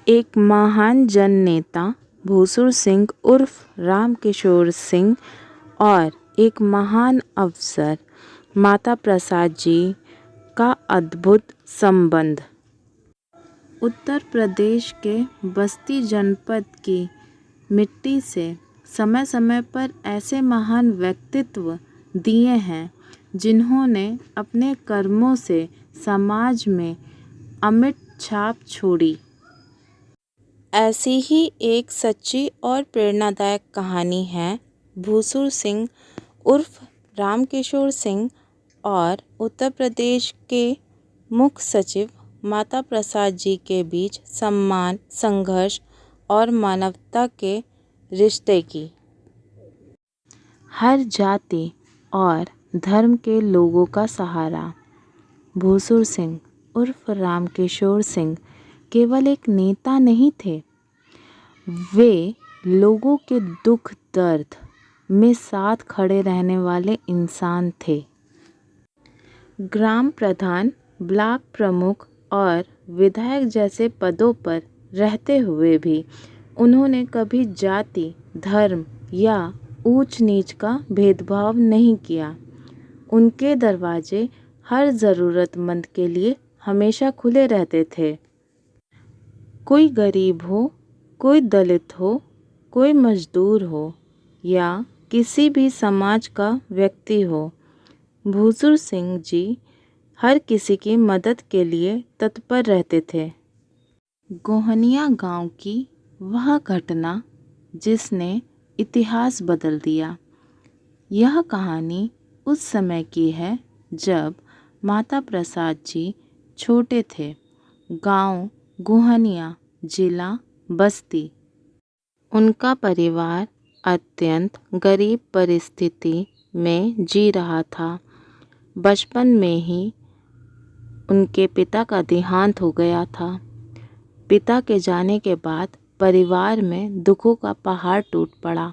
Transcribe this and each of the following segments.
एक महान जननेता भूसुर सिंह उर्फ रामकिशोर सिंह और एक महान अफसर माता प्रसाद जी का अद्भुत संबंध। उत्तर प्रदेश के बस्ती जनपद की मिट्टी से समय समय पर ऐसे महान व्यक्तित्व दिए हैं जिन्होंने अपने कर्मों से समाज में अमिट छाप छोड़ी। ऐसी ही एक सच्ची और प्रेरणादायक कहानी है भूसुर सिंह उर्फ रामकिशोर सिंह और उत्तर प्रदेश के मुख्य सचिव माता प्रसाद जी के बीच सम्मान, संघर्ष और मानवता के रिश्ते की। हर जाति और धर्म के लोगों का सहारा। भूसुर सिंह उर्फ रामकिशोर सिंह केवल एक नेता नहीं थे, वे लोगों के दुख दर्द में साथ खड़े रहने वाले इंसान थे। ग्राम प्रधान, ब्लॉक प्रमुख और विधायक जैसे पदों पर रहते हुए भी उन्होंने कभी जाति, धर्म या ऊंच नीच का भेदभाव नहीं किया। उनके दरवाजे हर ज़रूरतमंद के लिए हमेशा खुले रहते थे। कोई गरीब हो, कोई दलित हो, कोई मजदूर हो या किसी भी समाज का व्यक्ति हो, भूसुर सिंह जी हर किसी की मदद के लिए तत्पर रहते थे। गोहनिया गांव की वह घटना जिसने इतिहास बदल दिया। यह कहानी उस समय की है जब माता प्रसाद जी छोटे थे। गांव गोहनिया, जिला बस्ती। उनका परिवार अत्यंत गरीब परिस्थिति में जी रहा था। बचपन में ही उनके पिता का देहांत हो गया था। पिता के जाने के बाद परिवार में दुखों का पहाड़ टूट पड़ा।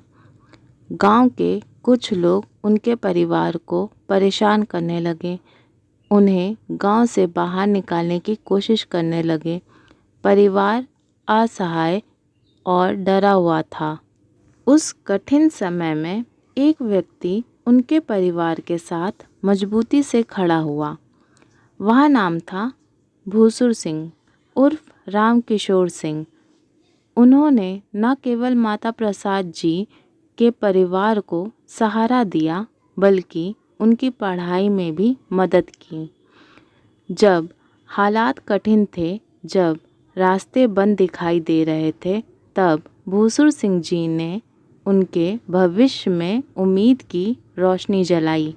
गांव के कुछ लोग उनके परिवार को परेशान करने लगे, उन्हें गांव से बाहर निकालने की कोशिश करने लगे। परिवार असहाय और डरा हुआ था। उस कठिन समय में एक व्यक्ति उनके परिवार के साथ मजबूती से खड़ा हुआ। वह नाम था भूसुर सिंह उर्फ रामकिशोर सिंह। उन्होंने न केवल माता प्रसाद जी के परिवार को सहारा दिया, बल्कि उनकी पढ़ाई में भी मदद की। जब हालात कठिन थे, जब रास्ते बंद दिखाई दे रहे थे, तब भूसुर सिंह जी ने उनके भविष्य में उम्मीद की रोशनी जलाई।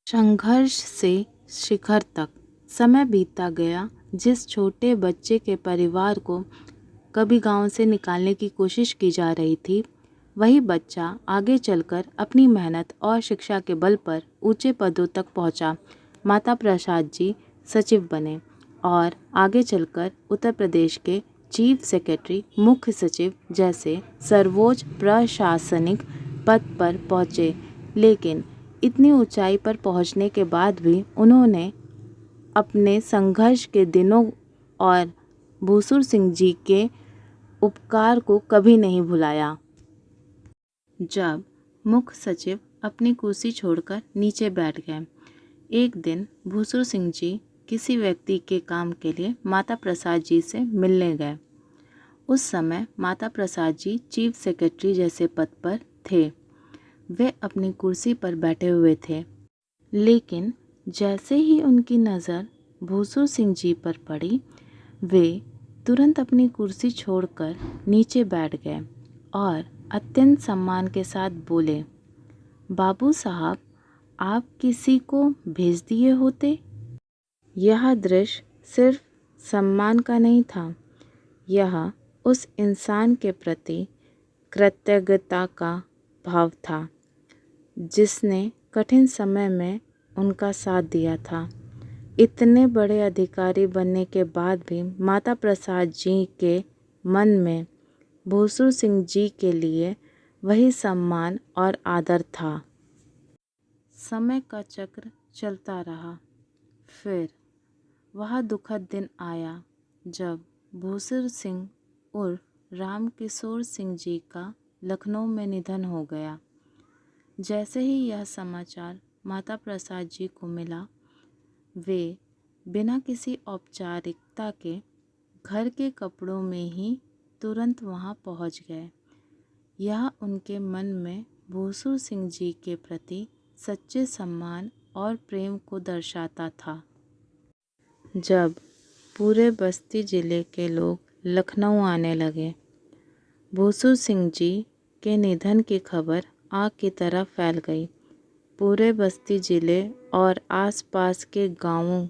संघर्ष से शिखर तक समय बीतता गया। जिस छोटे बच्चे के परिवार को कभी गांव से निकालने की कोशिश की जा रही थी, वही बच्चा आगे चलकर अपनी मेहनत और शिक्षा के बल पर ऊंचे पदों तक पहुंचा। माता प्रसाद जी सचिव बने और आगे चलकर उत्तर प्रदेश के चीफ सेक्रेटरी, मुख्य सचिव जैसे सर्वोच्च प्रशासनिक पद पर पहुंचे। लेकिन इतनी ऊंचाई पर पहुंचने के बाद भी उन्होंने अपने संघर्ष के दिनों और भूसुर सिंह जी के उपकार को कभी नहीं भुलाया। जब मुख्य सचिव अपनी कुर्सी छोड़कर नीचे बैठ गए, एक दिन भूसुर सिंह जी किसी व्यक्ति के काम के लिए माता प्रसाद जी से मिलने गए। उस समय माता प्रसाद जी चीफ सेक्रेटरी जैसे पद पर थे। वे अपनी कुर्सी पर बैठे हुए थे, लेकिन जैसे ही उनकी नज़र भूसुर सिंह जी पर पड़ी, वे तुरंत अपनी कुर्सी छोड़कर नीचे बैठ गए और अत्यंत सम्मान के साथ बोले, बाबू साहब, आप किसी को भेज दिए होते। यह दृश्य सिर्फ सम्मान का नहीं था, यह उस इंसान के प्रति कृतज्ञता का भाव था जिसने कठिन समय में उनका साथ दिया था। इतने बड़े अधिकारी बनने के बाद भी माता प्रसाद जी के मन में भूसुर सिंह जी के लिए वही सम्मान और आदर था। समय का चक्र चलता रहा। फिर वह दुखद दिन आया जब भूसुर सिंह उर्फ राम किशोर सिंह जी का लखनऊ में निधन हो गया। जैसे ही यह समाचार माता प्रसाद जी को मिला, वे बिना किसी औपचारिकता के घर के कपड़ों में ही तुरंत वहां पहुंच गए। यह उनके मन में भूसुर सिंह जी के प्रति सच्चे सम्मान और प्रेम को दर्शाता था। जब पूरे बस्ती जिले के लोग लखनऊ आने लगे, भूसुर सिंह जी के निधन की खबर आग की तरह फैल गई। पूरे बस्ती जिले और आसपास के गांवों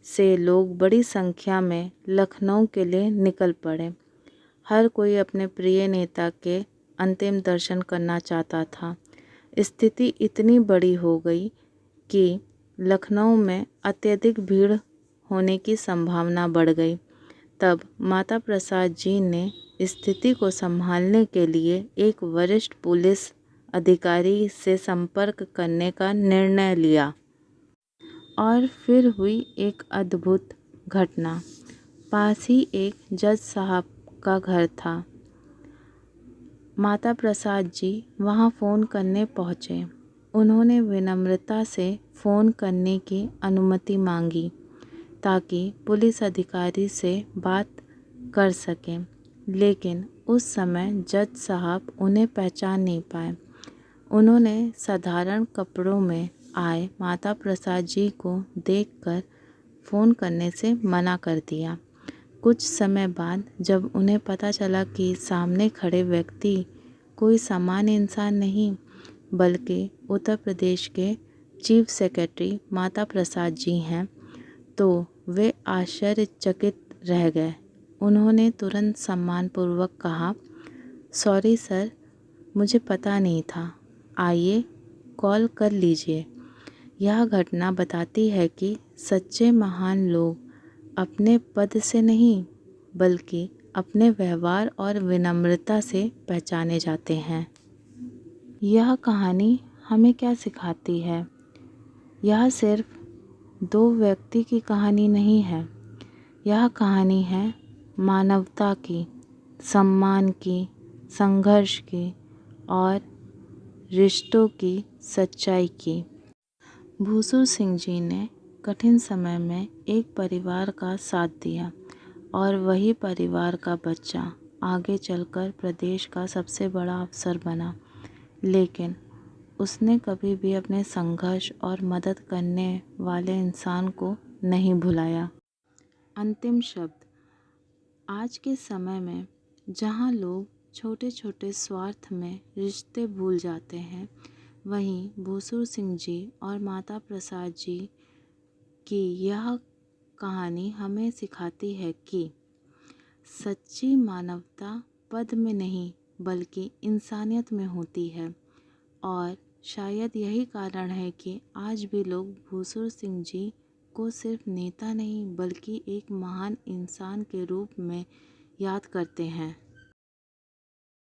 से लोग बड़ी संख्या में लखनऊ के लिए निकल पड़े। हर कोई अपने प्रिय नेता के अंतिम दर्शन करना चाहता था। स्थिति इतनी बड़ी हो गई कि लखनऊ में अत्यधिक भीड़ होने की संभावना बढ़ गई। तब माता प्रसाद जी ने स्थिति को संभालने के लिए एक वरिष्ठ पुलिस अधिकारी से संपर्क करने का निर्णय लिया। और फिर हुई एक अद्भुत घटना। पास ही एक जज साहब का घर था। माता प्रसाद जी वहां फ़ोन करने पहुंचे। उन्होंने विनम्रता से फ़ोन करने की अनुमति मांगी ताकि पुलिस अधिकारी से बात कर सकें, लेकिन उस समय जज साहब उन्हें पहचान नहीं पाए। उन्होंने साधारण कपड़ों में आए माता प्रसाद जी को देखकर फ़ोन करने से मना कर दिया। कुछ समय बाद जब उन्हें पता चला कि सामने खड़े व्यक्ति कोई सामान्य इंसान नहीं बल्कि उत्तर प्रदेश के चीफ सेक्रेटरी माता प्रसाद जी हैं, तो वे आश्चर्यचकित रह गए। उन्होंने तुरंत सम्मानपूर्वक कहा, सॉरी सर, मुझे पता नहीं था, आइए कॉल कर लीजिए। यह घटना बताती है कि सच्चे महान लोग अपने पद से नहीं बल्कि अपने व्यवहार और विनम्रता से पहचाने जाते हैं। यह कहानी हमें क्या सिखाती है? यह सिर्फ दो व्यक्ति की कहानी नहीं है। यह कहानी है मानवता की, सम्मान की, संघर्ष की और रिश्तों की सच्चाई की। भूसुर सिंह जी ने कठिन समय में एक परिवार का साथ दिया और वही परिवार का बच्चा आगे चलकर प्रदेश का सबसे बड़ा अफसर बना। लेकिन उसने कभी भी अपने संघर्ष और मदद करने वाले इंसान को नहीं भुलाया। अंतिम शब्द। आज के समय में जहां लोग छोटे छोटे स्वार्थ में रिश्ते भूल जाते हैं, वहीं भूसुर सिंह जी और माता प्रसाद जी की यह कहानी हमें सिखाती है कि सच्ची मानवता पद में नहीं बल्कि इंसानियत में होती है। और शायद यही कारण है कि आज भी लोग भूसुर सिंह जी को सिर्फ नेता नहीं बल्कि एक महान इंसान के रूप में याद करते हैं।